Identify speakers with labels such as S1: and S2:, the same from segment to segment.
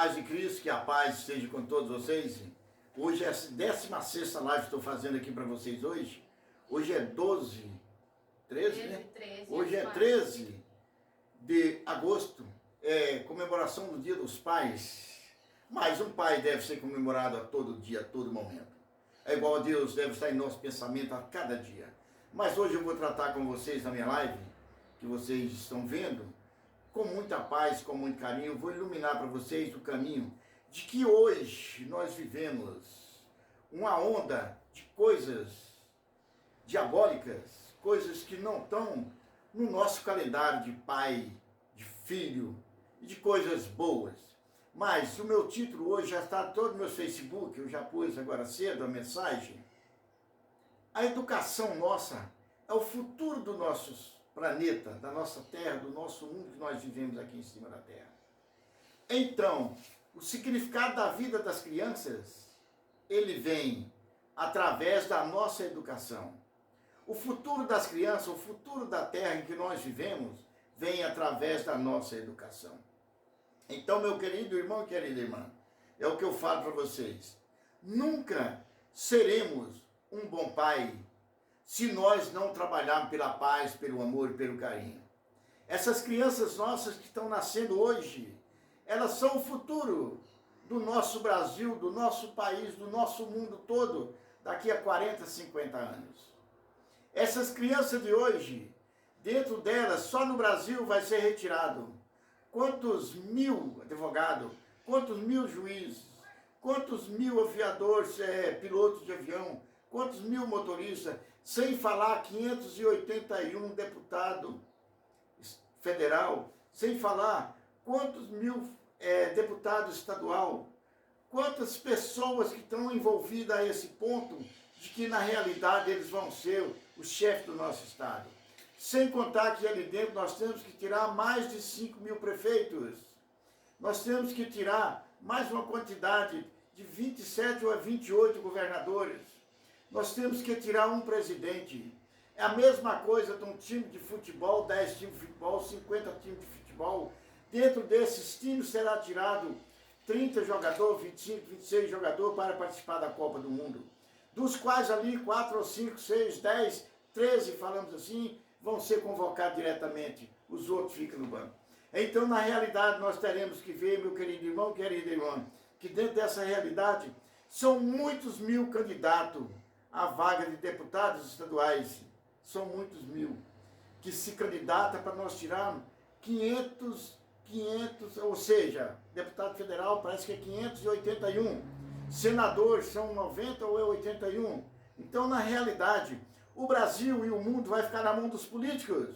S1: paz de Cristo, que a paz esteja com todos vocês. Hoje é a 16ª live que estou fazendo aqui para vocês hoje. Hoje é 13, né?
S2: 13,
S1: hoje é 13 de agosto, é comemoração do Dia dos Pais. Mas um pai deve ser comemorado a todo dia, a todo momento. É igual a Deus, deve estar em nosso pensamento a cada dia. Mas hoje eu vou tratar com vocês na minha live, que vocês estão vendo, com muita paz, com muito carinho. Eu vou iluminar para vocês o caminho de que hoje nós vivemos uma onda de coisas diabólicas, coisas que não estão no nosso calendário de pai, de filho e de coisas boas. Mas o meu título hoje já está todo no meu Facebook, eu já pus agora cedo a mensagem. A educação nossa é o futuro do nosso planeta, da nossa terra, do nosso mundo que nós vivemos aqui em cima da terra. Então, o significado da vida das crianças, ele vem através da nossa educação. O futuro das crianças, o futuro da terra em que nós vivemos, vem através da nossa educação. Então, meu querido irmão e querida irmã, é o que eu falo para vocês. Nunca seremos um bom pai se nós não trabalharmos pela paz, pelo amor e pelo carinho. Essas crianças nossas que estão nascendo hoje, elas são o futuro do nosso Brasil, do nosso país, do nosso mundo todo, daqui a 40, 50 anos. Essas crianças de hoje, dentro delas, só no Brasil vai ser retirado quantos mil advogados, quantos mil juízes, quantos mil aviadores, pilotos de avião, quantos mil motoristas, sem falar 581 deputados federal, sem falar quantos mil deputados estadual, quantas pessoas que estão envolvidas a esse ponto de que na realidade eles vão ser o chefe do nosso estado. Sem contar que ali dentro nós temos que tirar mais de 5 mil prefeitos. Nós temos que tirar mais uma quantidade de 27 ou a 28 governadores. Nós temos que tirar um presidente. É a mesma coisa de um time de futebol, 10 times de futebol, 50 times de futebol. Dentro desses times será tirado 30 jogadores, 25, 26 jogadores para participar da Copa do Mundo. Dos quais ali 4 ou 5, 6, 10, 13, falamos assim, vão ser convocados diretamente. Os outros ficam no banco. Então, na realidade, nós teremos que ver, meu querido irmão, querida irmã, que dentro dessa realidade são muitos mil candidatos à vaga de deputados estaduais. São muitos mil que se candidatam para nós tirarmos 500, ou seja, deputado federal parece que é 581, senador são 90 ou é 81. Então, na realidade, o Brasil e o mundo vai ficar na mão dos políticos.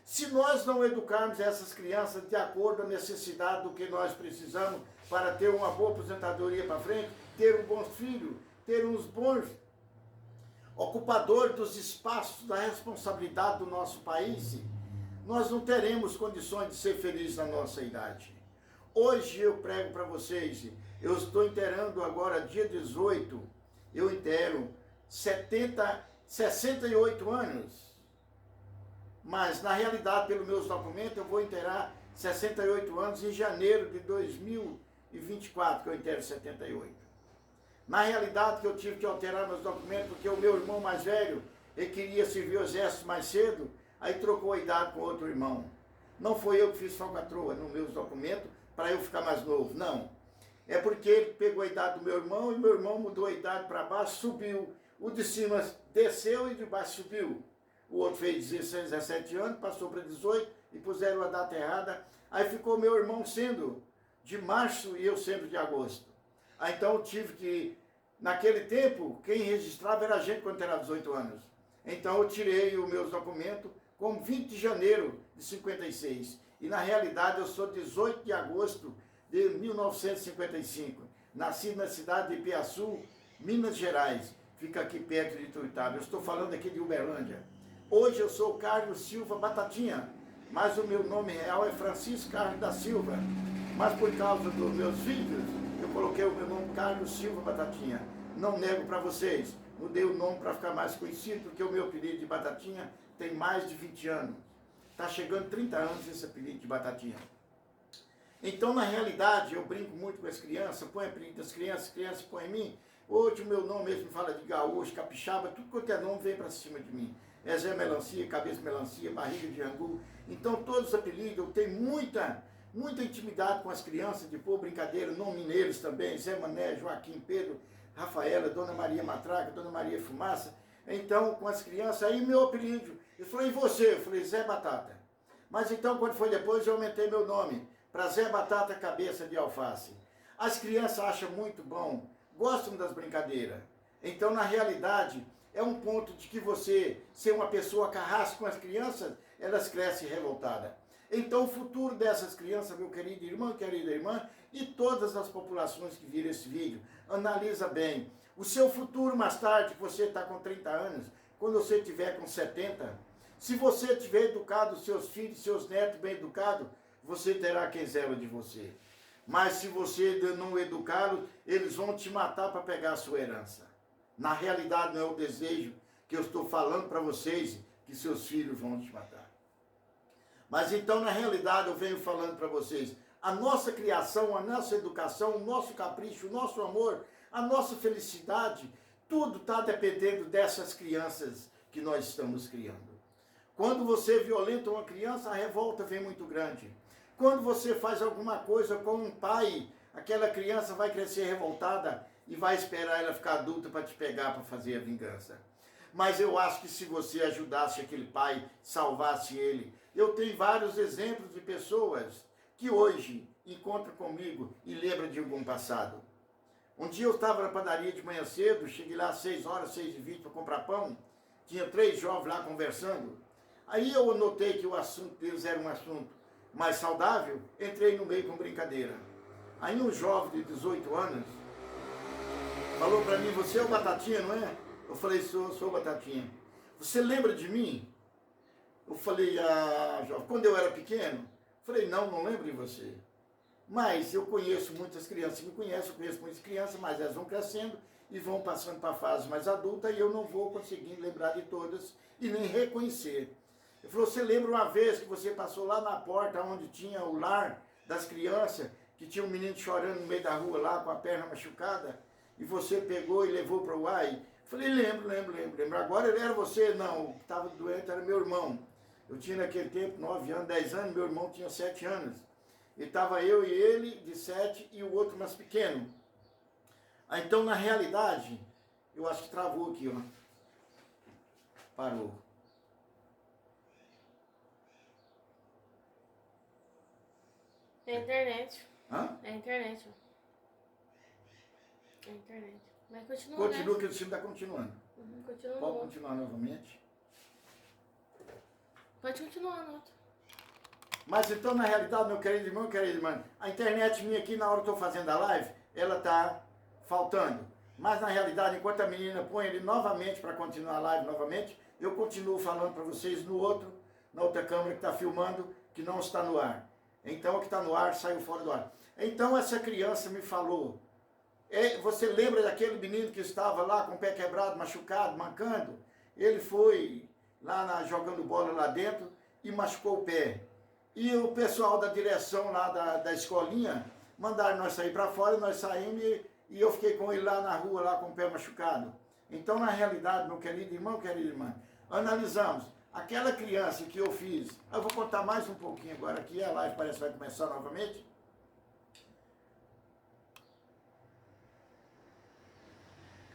S1: Se nós não educarmos essas crianças de acordo com a necessidade do que nós precisamos para ter uma boa aposentadoria para frente, ter um bom filho, ter uns bons ocupadores dos espaços da responsabilidade do nosso país, nós não teremos condições de ser felizes na nossa idade. Hoje eu prego para vocês, eu estou inteirando agora, dia 18, eu inteiro 68 anos. Mas, na realidade, pelos meus documentos, eu vou inteirar 68 anos em janeiro de 2024, que eu inteiro 78. Na realidade, que eu tive que alterar meus documentos, porque o meu irmão mais velho, ele queria servir o exército mais cedo, aí trocou a idade com outro irmão. Não foi eu que fiz falcatrua nos meus documentos para eu ficar mais novo, não. É porque ele pegou a idade do meu irmão e meu irmão mudou a idade para baixo, subiu. O de cima desceu e de baixo subiu. O outro fez 16, 17 anos, passou para 18 e puseram a data errada. Aí ficou meu irmão sendo de março e eu sendo de agosto. Aí então eu tive que, naquele tempo, quem registrava era a gente quando era 18 anos. Então eu tirei os meus documentos como 20 de janeiro de 56. E na realidade eu sou 18 de agosto de 1955. Nasci na cidade de Ipiaçu, Minas Gerais. Fica aqui perto de Ituiutaba. Eu estou falando aqui de Uberlândia. Hoje eu sou Carlos Silva Batatinha, mas o meu nome real é Francisco Carlos da Silva. Mas por causa dos meus filhos, eu coloquei o meu nome Carlos Silva Batatinha. Não nego para vocês, mudei o nome para ficar mais conhecido, porque o meu apelido de Batatinha tem mais de 20 anos. Está chegando 30 anos esse apelido de Batatinha. Então, na realidade, eu brinco muito com as crianças, põe apelido das crianças, crianças põem em mim. Hoje o meu nome mesmo fala de gaúcho, capixaba, tudo quanto é nome vem para cima de mim. É Zé Melancia, Cabeça Melancia, Barriga de Angu. Então, todos os apelidos, eu tenho muita intimidade com as crianças, de pôr brincadeira, nome mineiros também, Zé Mané, Joaquim, Pedro, Rafaela, Dona Maria Matraca, Dona Maria Fumaça. Então, com as crianças, aí meu apelido, eu falei, e você? Eu falei, Zé Batata. Mas então, quando foi depois, eu aumentei meu nome para Zé Batata Cabeça de Alface. As crianças acham muito bom, gostam das brincadeiras. Então, na realidade, é um ponto de que você, ser uma pessoa carrasca com as crianças, elas crescem revoltadas. Então, o futuro dessas crianças, meu querido irmão, querida irmã, e todas as populações que viram esse vídeo, analisa bem. O seu futuro mais tarde, que você está com 30 anos, quando você tiver com 70, se você tiver educado os seus filhos, seus netos bem educados, você terá quem zela de você. Mas se você não educá-los, eles vão te matar para pegar a sua herança. Na realidade, não é o desejo que eu estou falando para vocês, que seus filhos vão te matar. Mas então, na realidade, eu venho falando para vocês, a nossa criação, a nossa educação, o nosso capricho, o nosso amor, a nossa felicidade, tudo está dependendo dessas crianças que nós estamos criando. Quando você violenta uma criança, a revolta vem muito grande. Quando você faz alguma coisa com um pai, aquela criança vai crescer revoltada e vai esperar ela ficar adulta para te pegar para fazer a vingança. Mas eu acho que se você ajudasse aquele pai, salvasse ele. Eu tenho vários exemplos de pessoas que hoje encontram comigo e lembram de algum passado. Um dia eu estava na padaria de manhã cedo, cheguei lá às 6 horas, 6h20 para comprar pão. Tinha 3 jovens lá conversando. Aí eu notei que o assunto deles era um assunto mais saudável, entrei no meio com brincadeira. Aí um jovem de 18 anos falou para mim, você é o Batatinha, não é? Eu falei, sou o Batatinha. Você lembra de mim? Eu falei, jovem, quando eu era pequeno? Eu falei, não lembro de você. Mas eu conheço muitas crianças, me conhecem, eu conheço muitas crianças, mas elas vão crescendo e vão passando para a fase mais adulta e eu não vou conseguir lembrar de todas e nem reconhecer. Ele falou, você lembra uma vez que você passou lá na porta onde tinha o lar das crianças, que tinha um menino chorando no meio da rua lá com a perna machucada, e você pegou e levou para o UAI? Falei, lembro. Agora ele era você? Não, o que estava doente era meu irmão. Eu tinha naquele tempo 9 anos, 10 anos, meu irmão tinha 7 anos. E estava eu e ele de 7 e o outro mais pequeno. Então, na realidade, eu acho que travou aqui, ó. Parou.
S2: É a internet.
S1: Hã?
S2: É a internet. É a internet. Mas continua,
S1: Continua,
S2: né?
S1: que o time está continuando.
S2: Continua.
S1: Pode continuar novamente.
S2: Pode continuar, Noto.
S1: Mas então, na realidade, meu querido irmão, querida irmã, a internet minha aqui, na hora que eu estou fazendo a live, ela está faltando. Mas, na realidade, enquanto a menina põe ele novamente para continuar a live novamente, eu continuo falando para vocês na outra câmera que está filmando, que não está no ar. Então, o que está no ar saiu fora do ar. Então, essa criança me falou, você lembra daquele menino que estava lá com o pé quebrado, machucado, mancando? Ele foi lá jogando bola lá dentro e machucou o pé. E o pessoal da direção lá da escolinha mandaram nós sair para fora, nós saímos e eu fiquei com ele lá na rua, lá com o pé machucado. Então, na realidade, meu querido irmão, querida irmã, analisamos aquela criança que eu fiz. Eu vou contar mais um pouquinho agora aqui, a live parece que vai começar novamente.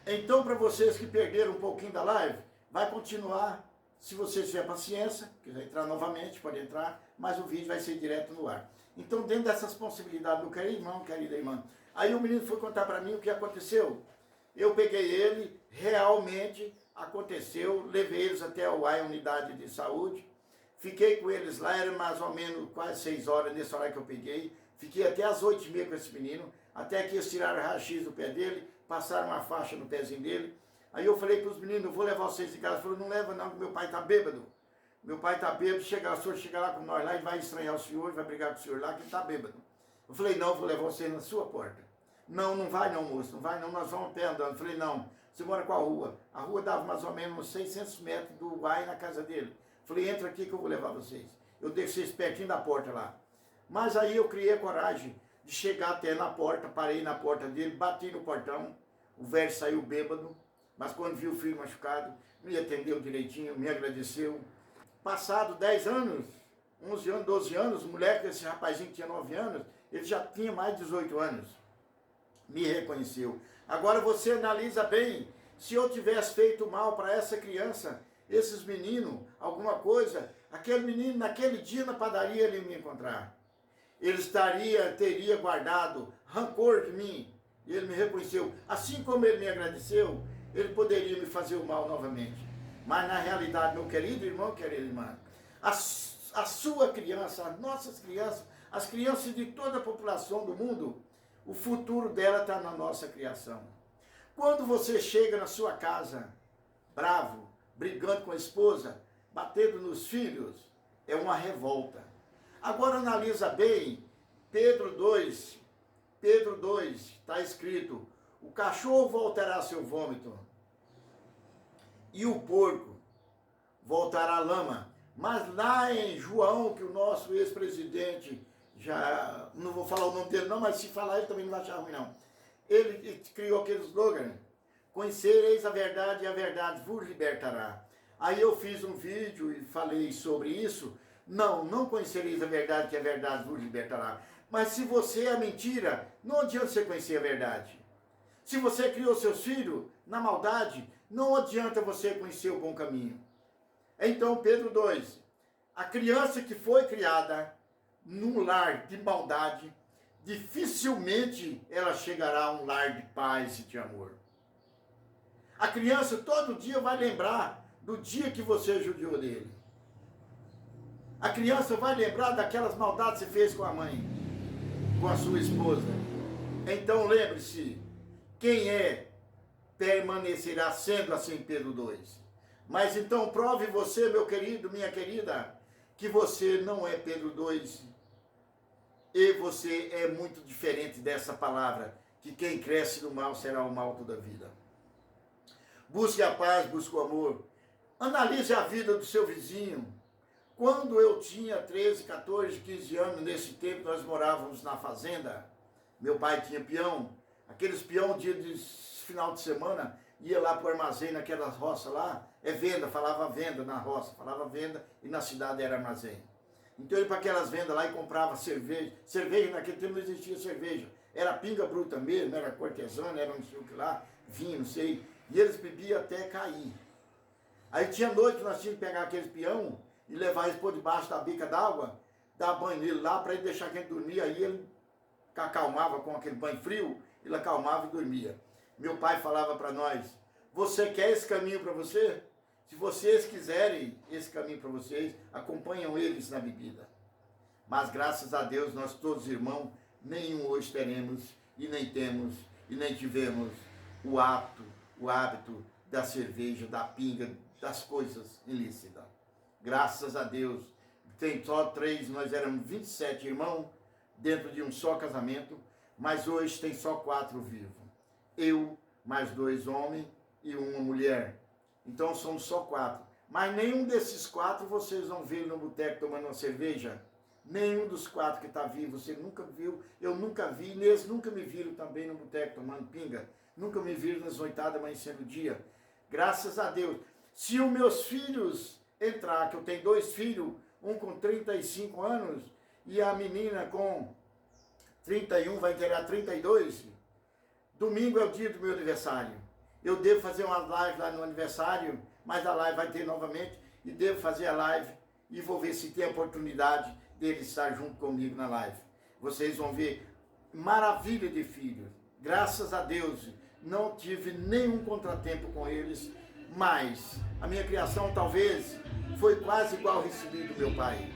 S1: Então, para vocês que perderam um pouquinho da live, vai continuar. Se você tiver paciência, quiser entrar novamente, pode entrar, mas o vídeo vai ser direto no ar. Então, dentro dessas possibilidades, meu querido irmão, querida irmã, aí o menino foi contar para mim o que aconteceu. Eu peguei ele, realmente aconteceu, levei eles até a UAI, unidade de saúde, fiquei com eles lá, era mais ou menos quase 6 horas, nesse horário que eu peguei, fiquei até as 8h30 com esse menino, até que eles tiraram o raio-x do pé dele, passaram uma faixa no pezinho dele. Aí eu falei para os meninos, eu vou levar vocês em casa. Ele falou, não leva não, que meu pai está bêbado. Meu pai está bêbado, o senhor chega lá com nós lá, ele vai estranhar o senhor, vai brigar com o senhor lá, que ele está bêbado. Eu falei, não, vou levar vocês na sua porta. Não vai não, moço, não vai não, nós vamos a pé andando. Eu falei, não, você mora qual rua? A rua dava mais ou menos uns 600 metros do UAI na casa dele. Eu falei, entra aqui que eu vou levar vocês. Eu deixo vocês pertinho da porta lá. Mas aí eu criei a coragem de chegar até na porta, parei na porta dele, bati no portão, o velho saiu bêbado, mas quando viu o filho machucado, me atendeu direitinho, me agradeceu. Passado 10 anos, 11 anos, 12 anos, o moleque, esse rapazinho que tinha 9 anos, ele já tinha mais de 18 anos. Me reconheceu. Agora você analisa bem, se eu tivesse feito mal para essa criança, esses meninos, alguma coisa, aquele menino naquele dia na padaria ele ia me encontrar. Ele teria guardado rancor de mim, e ele me reconheceu. Assim como ele me agradeceu, ele poderia me fazer o mal novamente. Mas na realidade, meu querido irmão, querida irmã, a sua criança, as nossas crianças, as crianças de toda a população do mundo, o futuro dela está na nossa criação. Quando você chega na sua casa, bravo, brigando com a esposa, batendo nos filhos, é uma revolta. Agora analisa bem, Pedro 2, está escrito, o cachorro voltará ao seu vômito, e o porco voltará à lama. Mas lá em João, que o nosso ex-presidente, já não vou falar o nome dele não, mas se falar ele também não vai achar ruim não. Ele criou aquele slogan, conhecereis a verdade e a verdade vos libertará. Aí eu fiz um vídeo e falei sobre isso. Não conhecereis a verdade que a verdade vos libertará. Mas se você é mentira, não adianta você conhecer a verdade. Se você criou seus filhos na maldade, não adianta você conhecer o bom caminho. Então, Pedro 2, a criança que foi criada num lar de maldade, dificilmente ela chegará a um lar de paz e de amor. A criança todo dia vai lembrar do dia que você judiou dele. A criança vai lembrar daquelas maldades que você fez com a mãe, com a sua esposa. Então lembre-se, quem é, permanecerá sendo assim, Pedro 2. Mas então prove você, meu querido, minha querida, que você não é Pedro 2. E você é muito diferente dessa palavra, que quem cresce no mal será o mal toda a vida. Busque a paz, busque o amor. Analise a vida do seu vizinho. Quando eu tinha 13, 14, 15 anos, nesse tempo nós morávamos na fazenda, meu pai tinha peão, aqueles peão dia de final de semana, ia lá para o armazém, naquelas roças lá, venda, falava venda na roça, falava venda e na cidade era armazém. Então ele para aquelas vendas lá e comprava cerveja, naquele tempo não existia cerveja, era pinga bruta mesmo, era cortesana, era não sei o que lá, vinho, não sei, e eles bebiam até cair. Aí tinha noite que nós tínhamos que pegar aqueles peão e levar eles por debaixo da bica d'água, dar banho nele lá para ele deixar que ele dormia, aí ele acalmava com aquele banho frio, ele acalmava e dormia. Meu pai falava para nós, você quer esse caminho para você? Se vocês quiserem esse caminho para vocês, acompanham eles na bebida. Mas graças a Deus, nós todos irmãos, nenhum hoje teremos, e nem temos, e nem tivemos o hábito da cerveja, da pinga, das coisas ilícitas. Graças a Deus, tem só 3, nós éramos 27 irmãos, dentro de um só casamento, mas hoje tem só 4 vivos. Eu, mais 2 homens e uma mulher. Então somos só 4. Mas nenhum desses 4 vocês vão ver no boteco tomando uma cerveja. Nenhum dos 4 que está vivo, você nunca viu, eu nunca vi, e eles nunca me viram também no boteco tomando pinga. Nunca me viram nas noitadas amanhecendo o dia. Graças a Deus. Se os meus filhos entrar, que eu tenho 2 filhos, um com 35 anos e a menina com 31, vai ter 32, domingo é o dia do meu aniversário. Eu devo fazer uma live lá no aniversário, mas a live vai ter novamente, e devo fazer a live, e vou ver se tem a oportunidade dele estar junto comigo na live. Vocês vão ver maravilha de filhos. Graças a Deus, não tive nenhum contratempo com eles, mas a minha criação talvez foi quase igual ao recebido do meu pai.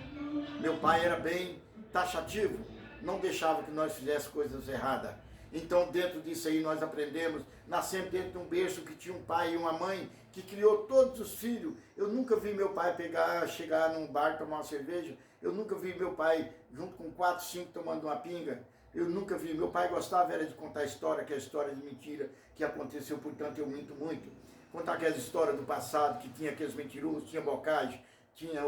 S1: Meu pai era bem taxativo, não deixava que nós fizéssemos coisas erradas. Então, dentro disso aí, nós aprendemos, nascemos dentro de um berço que tinha um pai e uma mãe que criou todos os filhos. Eu nunca vi meu pai chegar num bar, tomar uma cerveja. Eu nunca vi meu pai junto com 4, 5 tomando uma pinga. Eu nunca vi. Meu pai gostava era de contar história, que é a história de mentira que aconteceu, portanto eu minto muito. Contar aquelas histórias do passado, que tinha aqueles mentirosos, tinha bocagem, tinha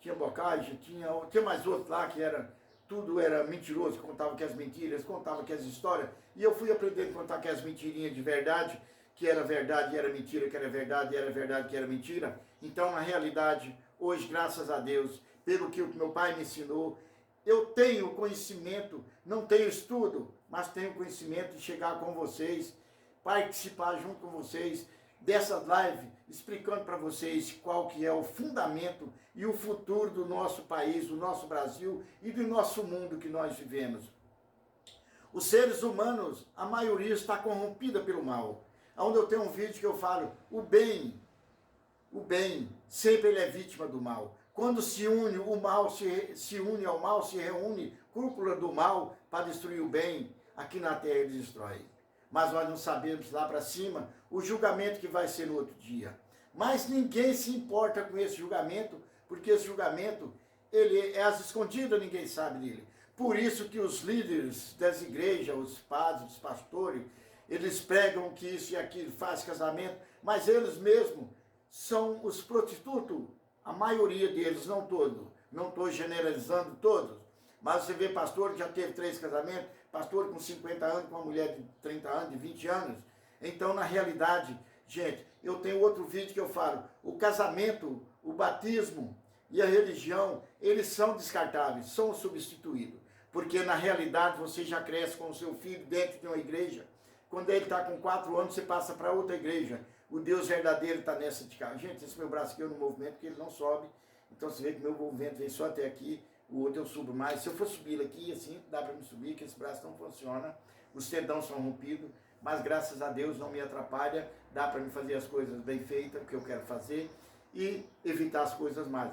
S1: tinha Bocage, tinha mais outro lá que era, tudo era mentiroso, contava que as mentiras, contava que as histórias, e eu fui aprendendo a contar que as mentirinhas de verdade, que era verdade e era mentira, que era verdade e era verdade que era mentira. Então, na realidade, hoje, graças a Deus, pelo que o meu pai me ensinou, eu tenho conhecimento, não tenho estudo, mas tenho conhecimento de chegar com vocês, participar junto com vocês dessa live, explicando para vocês qual que é o fundamento e o futuro do nosso país, do nosso Brasil e do nosso mundo que nós vivemos. Os seres humanos, a maioria está corrompida pelo mal. Onde eu tenho um vídeo que eu falo, o bem, sempre ele é vítima do mal. Quando se une, o mal se une ao mal, se reúne, cúpula do mal para destruir o bem, aqui na terra ele destrói. Mas nós não sabemos lá para cima o julgamento que vai ser no outro dia. Mas ninguém se importa com esse julgamento, porque esse julgamento, ele é às escondidas, ninguém sabe dele. Por isso que os líderes das igrejas, os padres, os pastores, eles pregam que isso e aquilo, faz casamento, mas eles mesmos são os prostitutos, a maioria deles, não todos, não estou generalizando todos, mas você vê pastor que já teve 3 casamentos, pastor com 50 anos, com uma mulher de 30 anos, de 20 anos. Então, na realidade, gente, eu tenho outro vídeo que eu falo, o casamento, o batismo e a religião, eles são descartáveis, são substituídos, porque na realidade você já cresce com o seu filho dentro de uma igreja. Quando ele está com 4 anos, você passa para outra igreja. O Deus verdadeiro está nessa de cá. Gente, esse meu braço aqui eu no movimento, porque ele não sobe. Então você vê que meu movimento vem só até aqui. O outro eu subo mais. Se eu for subir aqui, assim, dá para me subir, que esse braço não funciona. Os tendões são rompidos. Mas graças a Deus não me atrapalha. Dá para me fazer as coisas bem feitas, o que eu quero fazer. E evitar as coisas más.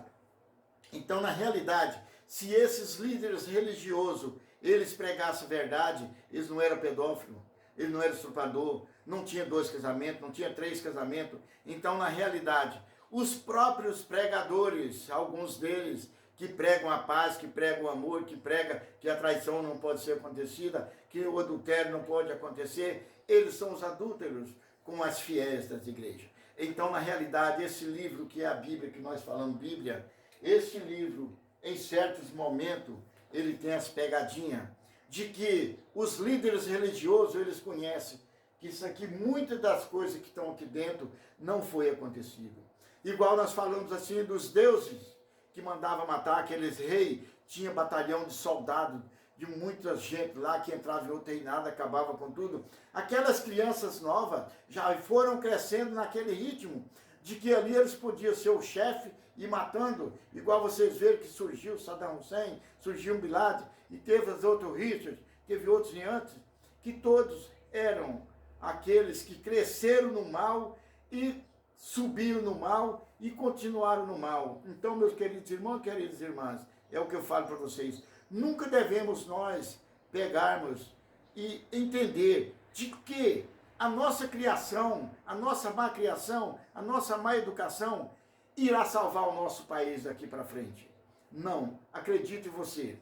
S1: Então, na realidade, se esses líderes religiosos, eles pregassem verdade, eles não eram pedófilos. Ele não era estuprador, não tinha 2 casamentos, não tinha 3 casamentos. Então, na realidade, os próprios pregadores, alguns deles, que pregam a paz, que pregam o amor, que pregam que a traição não pode ser acontecida, que o adultério não pode acontecer, eles são os adúlteros com as fiéis das igrejas. Então, na realidade, esse livro que é a Bíblia, que nós falamos Bíblia, esse livro, em certos momentos, ele tem as pegadinhas, de que os líderes religiosos, eles conhecem que isso aqui, muitas das coisas que estão aqui dentro, não foi acontecido. Igual nós falamos assim dos deuses, que mandavam matar aqueles reis, tinha batalhão de soldados, de muita gente lá que entrava em outro reinado, acabava com tudo. Aquelas crianças novas já foram crescendo naquele ritmo, de que ali eles podiam ser o chefe e matando, igual vocês veem que surgiu Saddam Hussein, surgiu Bin Laden, e teve os outros Richard, teve outros antes, que todos eram aqueles que cresceram no mal e subiram no mal e continuaram no mal. Então, meus queridos irmãos, queridas irmãs, é o que eu falo para vocês, nunca devemos nós pegarmos e entender de que a nossa criação, a nossa má criação, a nossa má educação irá salvar o nosso país daqui para frente. Não, acredite em você.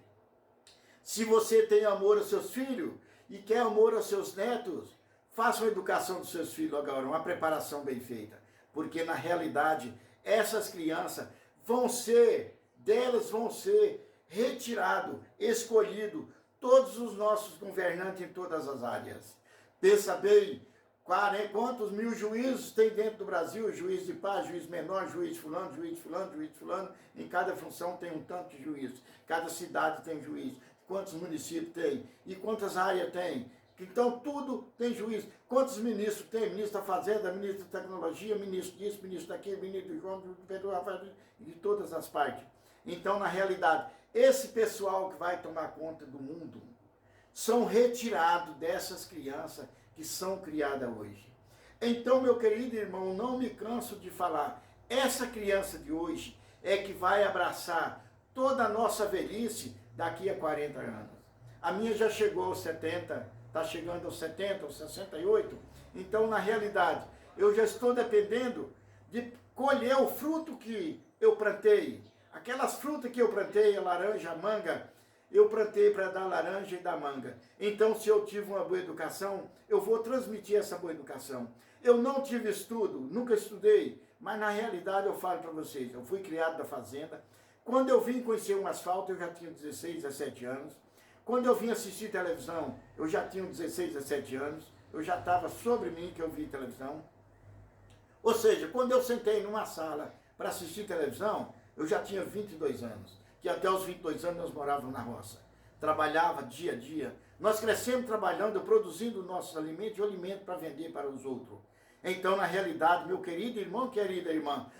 S1: Se você tem amor aos seus filhos e quer amor aos seus netos, faça uma educação dos seus filhos agora, uma preparação bem feita. Porque na realidade, essas crianças delas vão ser retirados, escolhidos, todos os nossos governantes em todas as áreas. Pensa bem, quantos mil juízes tem dentro do Brasil, juiz de paz, juiz menor, juiz fulano, juiz fulano, juiz fulano, em cada função tem um tanto de juiz, cada cidade tem juiz, quantos municípios tem, e quantas áreas tem, então tudo tem juiz, quantos ministros tem, ministro da Fazenda, ministro da Tecnologia, ministro disso, ministro daquilo, ministro do João, do Pedro Rafael, de todas as partes. Então, na realidade, esse pessoal que vai tomar conta do mundo, são retirados dessas crianças que são criadas hoje. Então, meu querido irmão, não me canso de falar, essa criança de hoje é que vai abraçar toda a nossa velhice daqui a 40 anos. A minha já chegou aos 70, está chegando aos 70, aos 68, então, na realidade, eu já estou dependendo de colher o fruto que eu plantei. Aquelas frutas que eu plantei, a laranja, a manga, eu plantei para dar laranja e dar manga. Então, se eu tive uma boa educação, eu vou transmitir essa boa educação. Eu não tive estudo, nunca estudei, mas na realidade eu falo para vocês, eu fui criado da fazenda, Quando eu vim conhecer um asfalto, eu já tinha 16, 17 anos. Quando eu vim assistir televisão, eu já tinha 16, 17 anos. Eu já estava sobre mim que eu vi televisão. Ou seja, quando eu sentei numa sala para assistir televisão, eu já tinha 22 anos. Que até os 22 anos nós morávamos na roça. Trabalhava dia a dia. Nós crescemos trabalhando, produzindo nossos alimentos e o alimento para vender para os outros. Então, na realidade, meu querido irmão, querida irmã,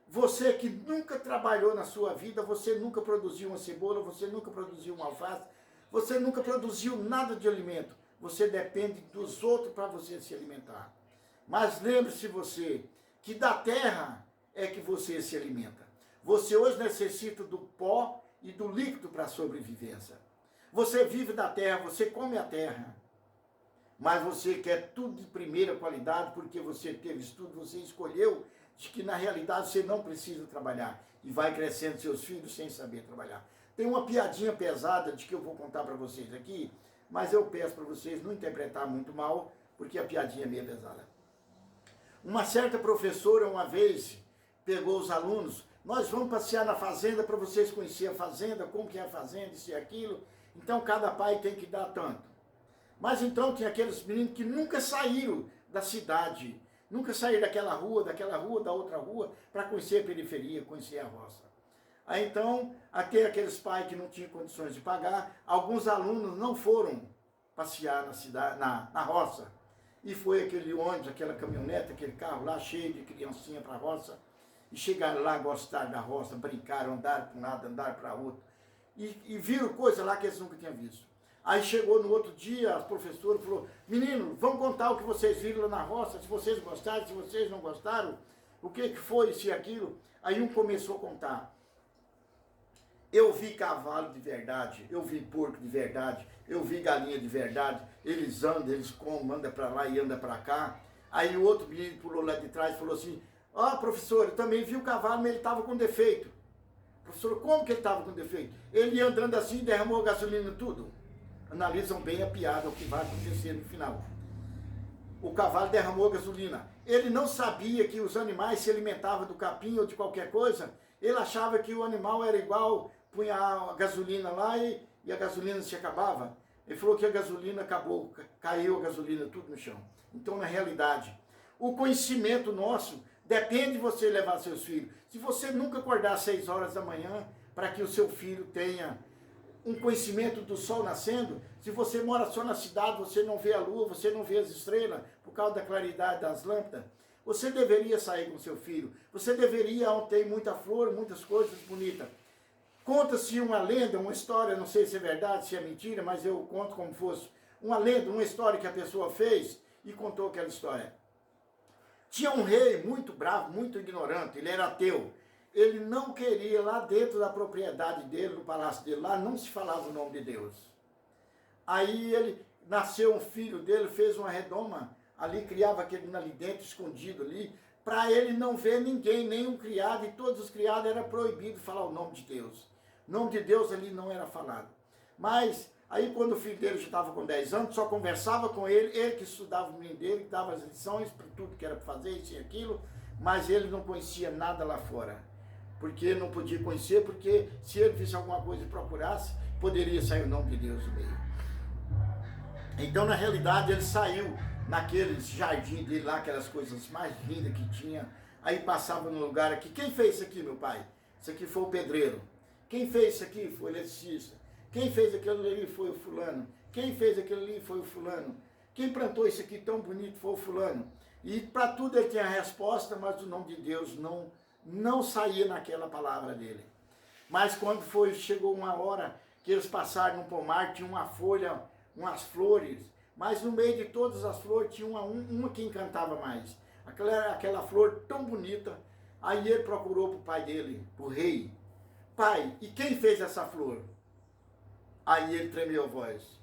S1: você que nunca trabalhou na sua vida, você nunca produziu uma cebola, você nunca produziu uma alface, você nunca produziu nada de alimento. Você depende dos outros para você se alimentar. Mas lembre-se você que da terra é que você se alimenta. Você hoje necessita do pó e do líquido para a sobrevivência. Você vive da terra, você come a terra. Mas você quer tudo de primeira qualidade porque você teve estudo, você escolheu de que na realidade você não precisa trabalhar. E vai crescendo seus filhos sem saber trabalhar. Tem uma piadinha pesada de que eu vou contar para vocês aqui, mas eu peço para vocês não interpretar muito mal, porque a piadinha é meio pesada. Uma certa professora uma vez pegou os alunos, nós vamos passear na fazenda para vocês conhecerem a fazenda, como que é a fazenda, isso e aquilo. Então cada pai tem que dar tanto. Mas então tinha aqueles meninos que nunca saíram da cidade, nunca saíram daquela rua, da outra rua, para conhecer a periferia, conhecer a roça. Aí então, até aqueles pais que não tinham condições de pagar, alguns alunos não foram passear na cidade, na roça. E foi aquele ônibus, aquela caminhonete, aquele carro lá cheio de criancinha para a roça. E chegaram lá, gostaram da roça, brincaram, andaram para um lado, andaram para outro. E viram coisa lá que eles nunca tinham visto. Aí chegou no outro dia, a professora falou, menino, vamos contar o que vocês viram lá na roça, se vocês gostaram, se vocês não gostaram, o que foi isso e aquilo. Aí um começou a contar. Eu vi cavalo de verdade, eu vi porco de verdade, eu vi galinha de verdade, eles andam, eles comem, andam para lá e andam para cá. Aí o outro menino pulou lá de trás e falou assim, professor, eu também vi o cavalo, mas ele estava com defeito. Professor, como que ele estava com defeito? Ele ia andando assim, derramou gasolina tudo. Analisam bem a piada, o que vai acontecer no final. O cavalo derramou gasolina. Ele não sabia que os animais se alimentavam do capim ou de qualquer coisa. Ele achava que o animal era igual, punha a gasolina lá e a gasolina se acabava. Ele falou que a gasolina acabou, caiu a gasolina tudo no chão. Então, na realidade, o conhecimento nosso depende de você levar seus filhos. Se você nunca acordar às 6 horas da manhã para que o seu filho tenha um conhecimento do sol nascendo, se você mora só na cidade, você não vê a lua, você não vê as estrelas, por causa da claridade das lâmpadas, você deveria sair com seu filho, você deveria, onde tem muita flor, muitas coisas bonitas. Conta-se uma lenda, uma história, não sei se é verdade, se é mentira, mas eu conto como fosse, uma lenda, uma história que a pessoa fez e contou aquela história. Tinha um rei muito bravo, muito ignorante, ele era ateu. Ele não queria, lá dentro da propriedade dele, no palácio dele, lá não se falava o nome de Deus. Aí ele, nasceu um filho dele, fez uma redoma, ali criava aquele ali dentro, escondido ali, para ele não ver ninguém, nenhum criado, e todos os criados era proibido falar o nome de Deus. O nome de Deus ali não era falado. Mas, aí quando o filho dele já estava com 10 anos, só conversava com ele que estudava o menino dele, que dava as lições, para tudo que era para fazer, isso e aquilo, mas ele não conhecia nada lá fora. Porque não podia conhecer, porque se ele visse alguma coisa e procurasse, poderia sair o nome de Deus no meio. Então, na realidade, ele saiu naquele jardim dele lá, aquelas coisas mais lindas que tinha, aí passava no lugar aqui, quem fez isso aqui, meu pai? Isso aqui foi o pedreiro. Quem fez isso aqui foi o eletricista. Quem fez aquilo ali foi o fulano. Quem fez aquilo ali foi o fulano. Quem plantou isso aqui tão bonito foi o fulano. E para tudo ele tinha a resposta, mas o nome de Deus não saía naquela palavra dele. Mas quando chegou uma hora que eles passaram no pomar, tinha uma folha, umas flores, mas no meio de todas as flores tinha uma que encantava mais. Aquela flor tão bonita. Aí ele procurou para o pai dele, para o rei. Pai, e quem fez essa flor? Aí ele tremeu a voz.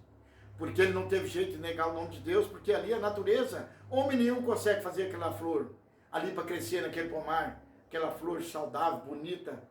S1: Porque ele não teve jeito de negar o nome de Deus, porque ali a natureza, homem nenhum consegue fazer aquela flor ali para crescer naquele pomar. Aquela flor saudável, bonita.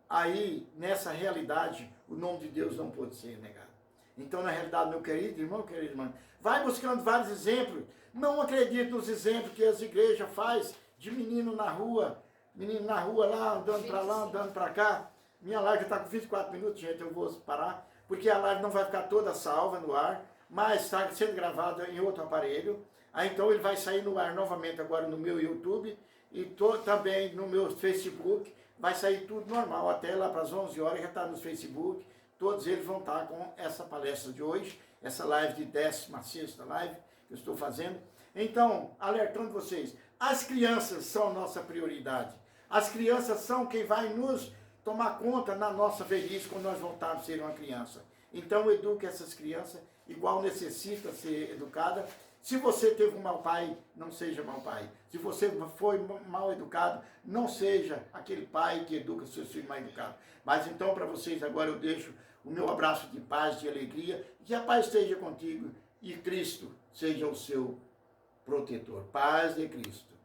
S1: Aí, nessa realidade, o nome de Deus não pode ser negado. Então, na realidade, meu querido irmão, querida irmã, vai buscando vários exemplos. Não acredite nos exemplos que as igrejas fazem de menino na rua lá, andando para lá, andando para cá. Minha live está com 24 minutos, gente, eu vou parar, porque a live não vai ficar toda salva no ar, mas está sendo gravada em outro aparelho. Aí então ele vai sair no ar novamente agora no meu YouTube e também no meu Facebook. Vai sair tudo normal, até lá para as 11 horas já está no Facebook. Todos eles vão estar com essa palestra de hoje, essa live de 16ª live que eu estou fazendo. Então, alertando vocês, as crianças são a nossa prioridade. As crianças são quem vai nos tomar conta na nossa velhice quando nós voltarmos a ser uma criança. Então, eduque essas crianças, igual necessita ser educada. Se você teve um mau pai, não seja mau pai. Se você foi mal educado, não seja aquele pai que educa seus filhos mal educados. Mas então, para vocês, agora eu deixo o meu abraço de paz, de alegria, que a paz esteja contigo e Cristo seja o seu protetor. Paz de Cristo.